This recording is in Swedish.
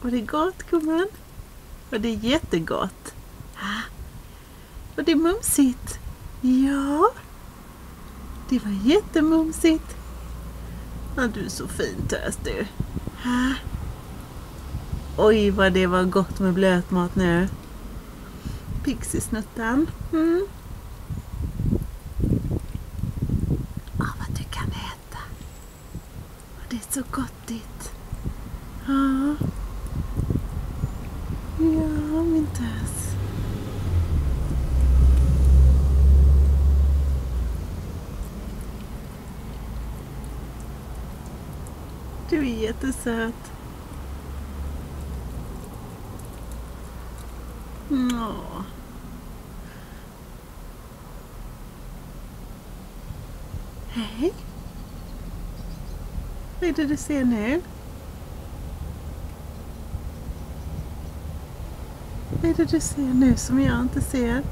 Var det gott, gumman? Var det jättegott? Var det mumsigt? Ja. Det var jättemumsigt. Ja, du är så fin tös du. Oj, vad det var gott med blötmat nu. Pixisnuttan. Vad du kan äta. Och det är så gottigt. Ja. Ja, min tös. Du är jättesöt. Åh. Hej. Vad är det du ser nu? Vad är det du ser nu som jag inte ser?